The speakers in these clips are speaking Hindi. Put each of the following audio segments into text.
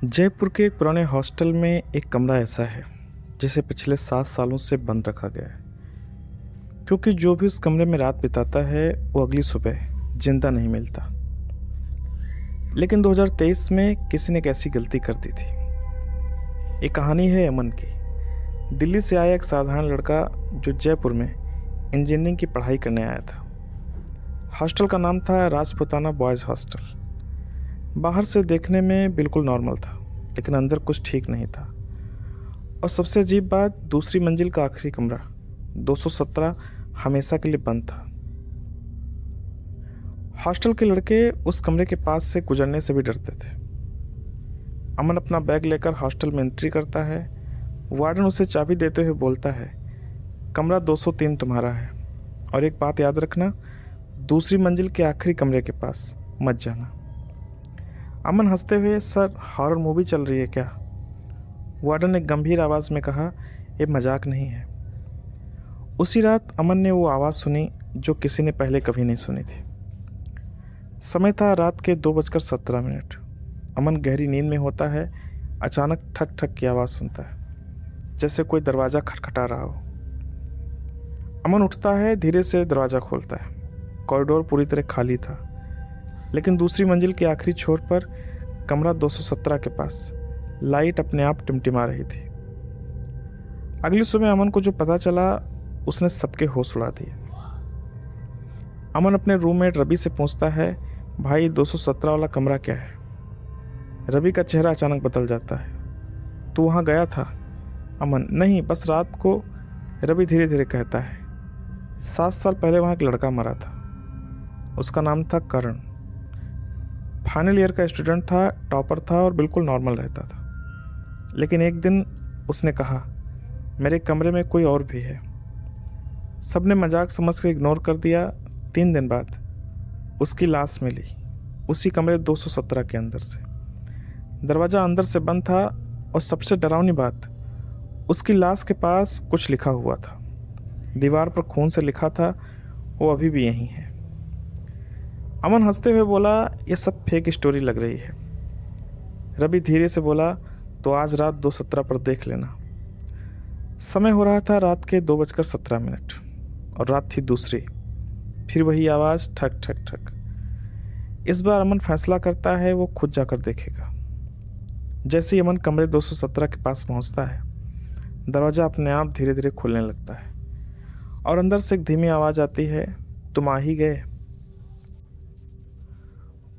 जयपुर के एक पुराने हॉस्टल में एक कमरा ऐसा है जिसे पिछले 7 सालों से बंद रखा गया है, क्योंकि जो भी उस कमरे में रात बिताता है वो अगली सुबह जिंदा नहीं मिलता। लेकिन 2023 में किसी ने एक ऐसी गलती कर दी थी। एक कहानी है अमन की। दिल्ली से आया एक साधारण लड़का जो जयपुर में इंजीनियरिंग की पढ़ाई करने आया था। हॉस्टल का नाम था राजपुताना बॉयज़ हॉस्टल। बाहर से देखने में बिल्कुल नॉर्मल था, लेकिन अंदर कुछ ठीक नहीं था। और सबसे अजीब बात, दूसरी मंजिल का आखिरी कमरा 217 हमेशा के लिए बंद था। हॉस्टल के लड़के उस कमरे के पास से गुजरने से भी डरते थे। अमन अपना बैग लेकर हॉस्टल में एंट्री करता है। वार्डन उसे चाबी देते हुए बोलता है, कमरा 203 तुम्हारा है, और एक बात याद रखना, दूसरी मंजिल के आखिरी कमरे के पास मत जाना। अमन हंसते हुए, सर हॉरर मूवी चल रही है क्या? वार्डन ने गंभीर आवाज़ में कहा, ये मजाक नहीं है। उसी रात अमन ने वो आवाज़ सुनी जो किसी ने पहले कभी नहीं सुनी थी। समय था रात के 2:17। अमन गहरी नींद में होता है। अचानक ठक ठक की आवाज़ सुनता है, जैसे कोई दरवाज़ा खटखटा रहा हो। अमन उठता है, धीरे से दरवाज़ा खोलता है। कॉरिडोर पूरी तरह खाली था, लेकिन दूसरी मंजिल के आखिरी छोर पर कमरा 217 के पास लाइट अपने आप टिमटिमा रही थी। अगली सुबह अमन को जो पता चला, उसने सबके होश उड़ा दिए। अमन अपने रूममेट रवि से पूछता है, भाई 217 वाला कमरा क्या है? रवि का चेहरा अचानक बदल जाता है। तू वहाँ गया था? अमन, नहीं, बस रात को। रवि धीरे धीरे कहता है, 7 साल पहले वहाँ एक लड़का मरा था। उसका नाम था करण। फाइनल ईयर का स्टूडेंट था, टॉपर था और बिल्कुल नॉर्मल रहता था। लेकिन एक दिन उसने कहा, मेरे कमरे में कोई और भी है। सबने मजाक समझ कर इग्नोर कर दिया। 3 दिन बाद उसकी लाश मिली, उसी कमरे 217 के अंदर से। दरवाज़ा अंदर से बंद था, और सबसे डरावनी बात, उसकी लाश के पास कुछ लिखा हुआ था। दीवार पर खून से लिखा था, वो अभी भी यहीं है। अमन हंसते हुए बोला, ये सब फेक स्टोरी लग रही है। रवि धीरे से बोला, तो आज रात 2:17 पर देख लेना। समय हो रहा था रात के 2:17, और रात थी दूसरी। फिर वही आवाज़, ठक ठक ठक। इस बार अमन फैसला करता है वो खुद जाकर देखेगा। जैसे ही अमन कमरे 217 के पास पहुंचता है, दरवाज़ा अपने आप धीरे धीरे खुलने लगता है, और अंदर से एक धीमी आवाज़ आती है, तुम आ ही गए।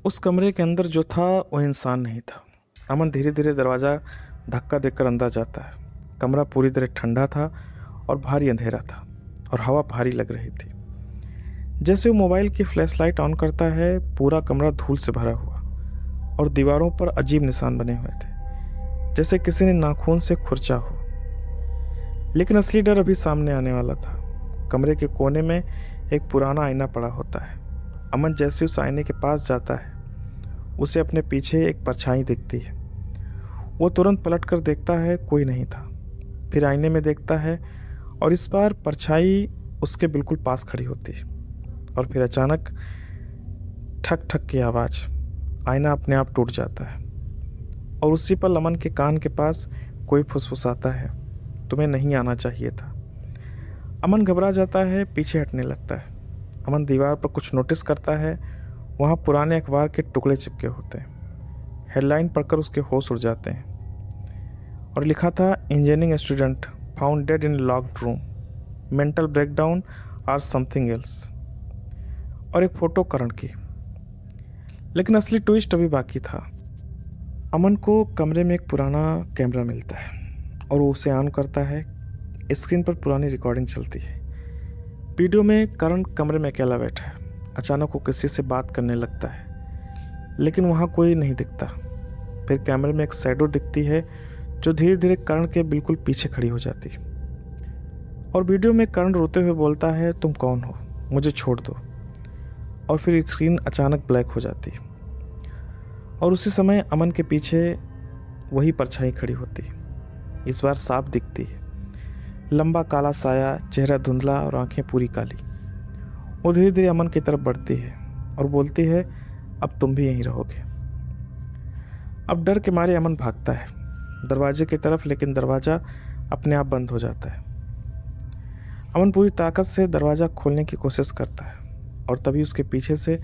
उस कमरे के अंदर जो था वो इंसान नहीं था। अमन धीरे धीरे दरवाज़ा धक्का देकर अंदर जाता है। कमरा पूरी तरह ठंडा था और भारी अंधेरा था, और हवा भारी लग रही थी। जैसे वो मोबाइल की फ्लैशलाइट ऑन करता है, पूरा कमरा धूल से भरा हुआ, और दीवारों पर अजीब निशान बने हुए थे, जैसे किसी ने नाखून से खुरचा हो। लेकिन असली डर अभी सामने आने वाला था। कमरे के कोने में एक पुराना आईना पड़ा होता है। अमन जैसे उस आईने के पास जाता है, उसे अपने पीछे एक परछाई दिखती है। वो तुरंत पलट कर देखता है, कोई नहीं था। फिर आईने में देखता है, और इस बार परछाई उसके बिल्कुल पास खड़ी होती है। और फिर अचानक ठक ठक की आवाज़, आईना अपने आप टूट जाता है, और उसी पर अमन के कान के पास कोई फुसफुसाता है, तुम्हें नहीं आना चाहिए था। अमन घबरा जाता है, पीछे हटने लगता है। अमन दीवार पर कुछ नोटिस करता है। वहाँ पुराने अखबार के टुकड़े चिपके होते हैं। हेडलाइन पढ़कर उसके होश उड़ जाते हैं, और लिखा था, इंजीनियरिंग स्टूडेंट फाउंड डेड इन लॉक्ड रूम, मेंटल ब्रेकडाउन और समथिंग एल्स, और एक फोटो करण की। लेकिन असली ट्विस्ट अभी बाकी था। अमन को कमरे में एक पुराना कैमरा मिलता है, और वो उसे ऑन करता है। स्क्रीन पर पुरानी रिकॉर्डिंग चलती है। वीडियो में करण कमरे में अकेला बैठा है। अचानक वो किसी से बात करने लगता है, लेकिन वहाँ कोई नहीं दिखता। फिर कैमरे में एक शैडो दिखती है, जो धीरे धीरे करण के बिल्कुल पीछे खड़ी हो जाती है। और वीडियो में करण रोते हुए बोलता है, तुम कौन हो, मुझे छोड़ दो। और फिर स्क्रीन अचानक ब्लैक हो जाती है, और उसी समय अमन के पीछे वही परछाई खड़ी होती है। इस बार साफ दिखती है, लंबा काला साया, चेहरा धुंधला और आंखें पूरी काली। वो धीरे धीरे अमन की तरफ बढ़ती है और बोलती है, अब तुम भी यहीं रहोगे। अब डर के मारे अमन भागता है दरवाजे की तरफ, लेकिन दरवाज़ा अपने आप बंद हो जाता है। अमन पूरी ताकत से दरवाज़ा खोलने की कोशिश करता है और तभी उसके पीछे से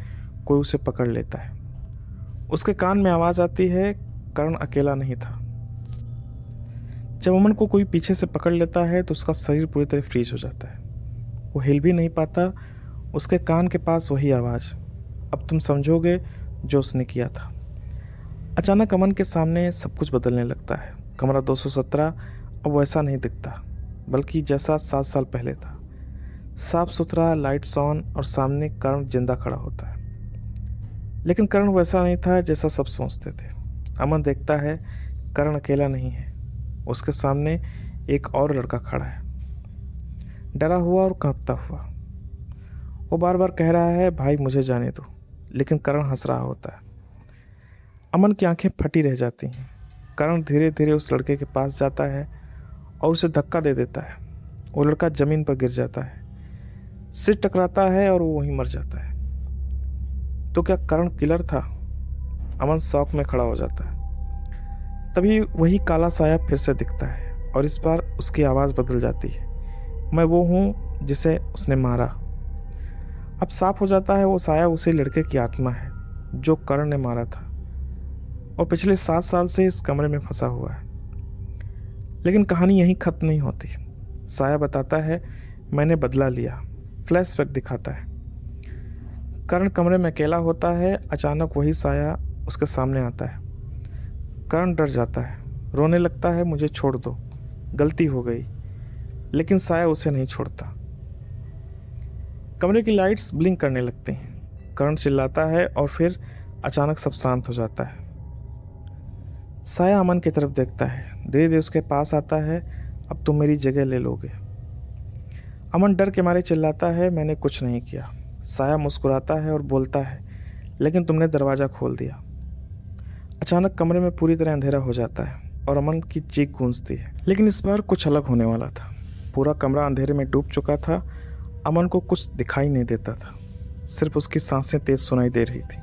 कोई उसे पकड़ लेता है। उसके कान में आवाज़ आती है, करण अकेला नहीं था। जब अमन को कोई पीछे से पकड़ लेता है तो उसका शरीर पूरी तरह फ्रीज हो जाता है। वो हिल भी नहीं पाता। उसके कान के पास वही आवाज़, अब तुम समझोगे जो उसने किया था। अचानक अमन के सामने सब कुछ बदलने लगता है। कमरा 217 अब वैसा नहीं दिखता, बल्कि जैसा 7 साल पहले था। साफ सुथरा, लाइट्स ऑन, और सामने करण जिंदा खड़ा होता है। लेकिन करण वैसा नहीं था जैसा सब सोचते थे। अमन देखता है करण अकेला नहीं है, उसके सामने एक और लड़का खड़ा है, डरा हुआ और कांपता हुआ। वो बार बार कह रहा है, भाई मुझे जाने दो, लेकिन करण हंस रहा होता है। अमन की आंखें फटी रह जाती हैं। करण धीरे धीरे उस लड़के के पास जाता है और उसे धक्का दे देता है। वो लड़का ज़मीन पर गिर जाता है, सिर टकराता है और वो वहीं मर जाता है। तो क्या करण किलर था? अमन शौक में खड़ा हो जाता है। तभी वही काला साया फिर से दिखता है और इस बार उसकी आवाज़ बदल जाती है, मैं वो हूँ जिसे उसने मारा। अब साफ हो जाता है वो साया उसी लड़के की आत्मा है जो करण ने मारा था और पिछले 7 साल से इस कमरे में फंसा हुआ है। लेकिन कहानी यहीं खत्म नहीं होती। साया बताता है, मैंने बदला लिया। फ्लैशबैक दिखाता है। करण कमरे में अकेला होता है। अचानक वही साया उसके सामने आता है। करण डर जाता है, रोने लगता है, मुझे छोड़ दो, गलती हो गई। लेकिन साया उसे नहीं छोड़ता। कमरे की लाइट्स ब्लिंक करने लगती हैं। करण चिल्लाता है और फिर अचानक सब शांत हो जाता है। साया अमन की तरफ देखता है, धीरे धीरे उसके पास आता है, अब तुम मेरी जगह ले लोगे। अमन डर के मारे चिल्लाता है, मैंने कुछ नहीं किया। साया मुस्कुराता है और बोलता है, लेकिन तुमने दरवाज़ा खोल दिया। अचानक कमरे में पूरी तरह अंधेरा हो जाता है और अमन की चीख गूंजती है। लेकिन इस बार कुछ अलग होने वाला था। पूरा कमरा अंधेरे में डूब चुका था। अमन को कुछ दिखाई नहीं देता था, सिर्फ उसकी सांसें तेज सुनाई दे रही थी।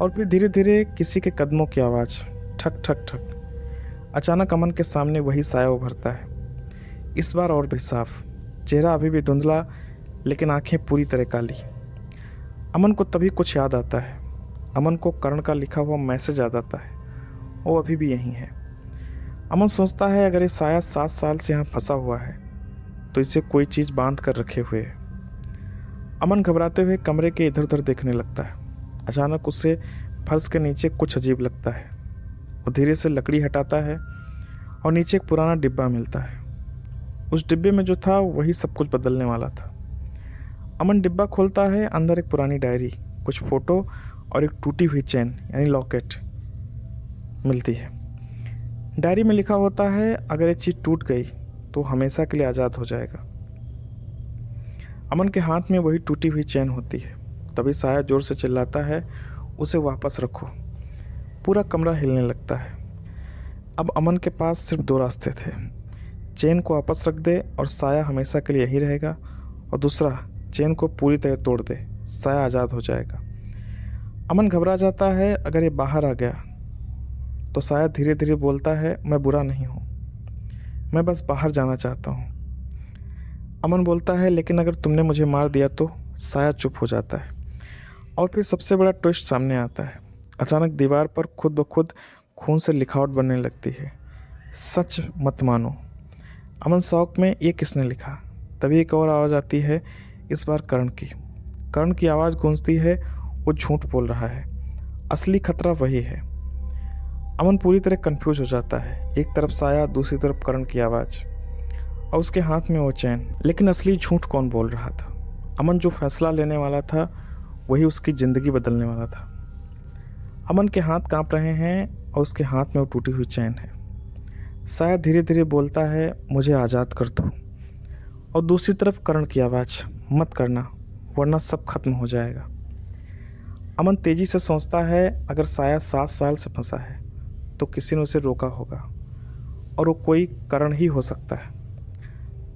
और फिर धीरे धीरे किसी के कदमों की आवाज़, ठक ठक ठक। अचानक अमन के सामने वही साया उभरता है, इस बार और भी साफ। चेहरा अभी भी धुंधला, लेकिन आंखें पूरी तरह काली। अमन को तभी कुछ याद आता है। अमन को करण का लिखा हुआ मैसेज याद आता है, वो अभी भी यहीं है। अमन सोचता है, अगर ये साया 7 साल से यहाँ फंसा हुआ है तो इसे कोई चीज़ बांध कर रखे हुए है। अमन घबराते हुए कमरे के इधर उधर देखने लगता है। अचानक उसे फर्श के नीचे कुछ अजीब लगता है। वो धीरे से लकड़ी हटाता है और नीचे एक पुराना डिब्बा मिलता है। उस डिब्बे में जो था वही सब कुछ बदलने वाला था। अमन डिब्बा खोलता है, अंदर एक पुरानी डायरी, कुछ फोटो और एक टूटी हुई चेन यानी लॉकेट मिलती है। डायरी में लिखा होता है, अगर ये चीज़ टूट गई तो हमेशा के लिए आज़ाद हो जाएगा। अमन के हाथ में वही टूटी हुई चेन होती है। तभी साया जोर से चिल्लाता है, उसे वापस रखो। पूरा कमरा हिलने लगता है। अब अमन के पास सिर्फ 2 रास्ते थे, चेन को वापस रख दे और साया हमेशा के लिए यही रहेगा, और दूसरा चेन को पूरी तरह तोड़ दे, साया आज़ाद हो जाएगा। अमन घबरा जाता है, अगर ये बाहर आ गया तो साया धीरे धीरे बोलता है, मैं बुरा नहीं हूँ, मैं बस बाहर जाना चाहता हूँ। अमन बोलता है, लेकिन अगर तुमने मुझे मार दिया तो? साया चुप हो जाता है। और फिर सबसे बड़ा ट्विस्ट सामने आता है। अचानक दीवार पर खुद ब खुद खून से लिखावट बनने लगती है, सच मत मानो। अमन शौक में, ये किसने लिखा? तभी एक और आवाज़ आती है, इस बार करण की। करण की आवाज़ गूंजती है, वो झूठ बोल रहा है, असली खतरा वही है। अमन पूरी तरह कंफ्यूज हो जाता है। एक तरफ साया, दूसरी तरफ करण की आवाज़ और उसके हाथ में वो चैन। लेकिन असली झूठ कौन बोल रहा था? अमन जो फैसला लेने वाला था वही उसकी ज़िंदगी बदलने वाला था। अमन के हाथ कांप रहे हैं और उसके हाथ में वो टूटी हुई चैन है। साया धीरे धीरे बोलता है, मुझे आज़ाद कर दो। और दूसरी तरफ करण की आवाज़, मत करना वरना सब खत्म हो जाएगा। अमन तेज़ी से सोचता है, अगर साया 7 साल से फंसा है तो किसी ने उसे रोका होगा और वो कोई करण ही हो सकता है।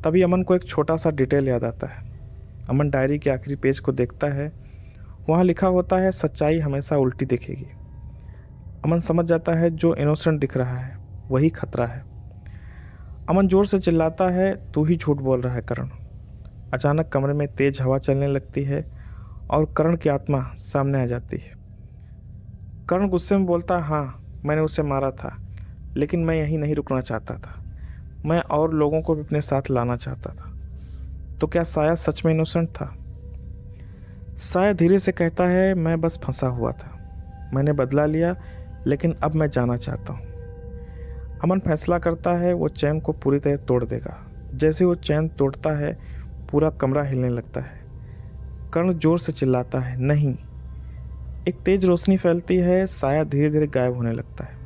तभी अमन को एक छोटा सा डिटेल याद आता है। अमन डायरी के आखिरी पेज को देखता है, वहाँ लिखा होता है, सच्चाई हमेशा उल्टी दिखेगी। अमन समझ जाता है जो इनोसेंट दिख रहा है वही खतरा है। अमन जोर से चिल्लाता है, तू ही झूठ बोल रहा है करण। अचानक कमरे में तेज हवा चलने लगती है और करण की आत्मा सामने आ जाती है। करण गुस्से में बोलता, हाँ मैंने उसे मारा था, लेकिन मैं यहीं नहीं रुकना चाहता था। मैं और लोगों को भी अपने साथ लाना चाहता था। तो क्या साया सच में इनोसेंट था? साया धीरे से कहता है, मैं बस फंसा हुआ था। मैंने बदला लिया, लेकिन अब मैं जाना चाहता हूँ। अमन फैसला करता है वो चैन को पूरी तरह तोड़ देगा। जैसे वो चैन तोड़ता है पूरा कमरा हिलने लगता है। कर्ण जोर से चिल्लाता है, नहीं। एक तेज रोशनी फैलती है, साया धीरे धीरे गायब होने लगता है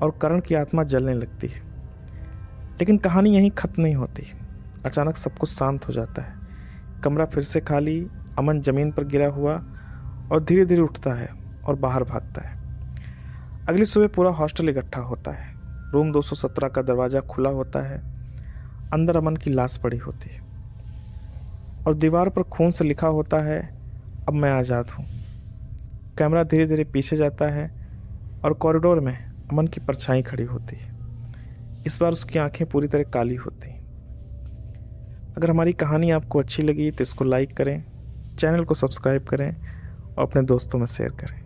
और कर्ण की आत्मा जलने लगती है। लेकिन कहानी यहीं खत्म नहीं होती। अचानक सब कुछ शांत हो जाता है। कमरा फिर से खाली, अमन जमीन पर गिरा हुआ और धीरे धीरे उठता है और बाहर भागता है। अगली सुबह पूरा हॉस्टल इकट्ठा होता है। रूम 217 का दरवाज़ा खुला होता है। अंदर अमन की लाश पड़ी होती है और दीवार पर खून से लिखा होता है, अब मैं आज़ाद हूँ। कैमरा धीरे धीरे पीछे जाता है और कॉरिडोर में अमन की परछाई खड़ी होती है। इस बार उसकी आंखें पूरी तरह काली होती। अगर हमारी कहानी आपको अच्छी लगी तो इसको लाइक करें, चैनल को सब्सक्राइब करें और अपने दोस्तों में शेयर करें।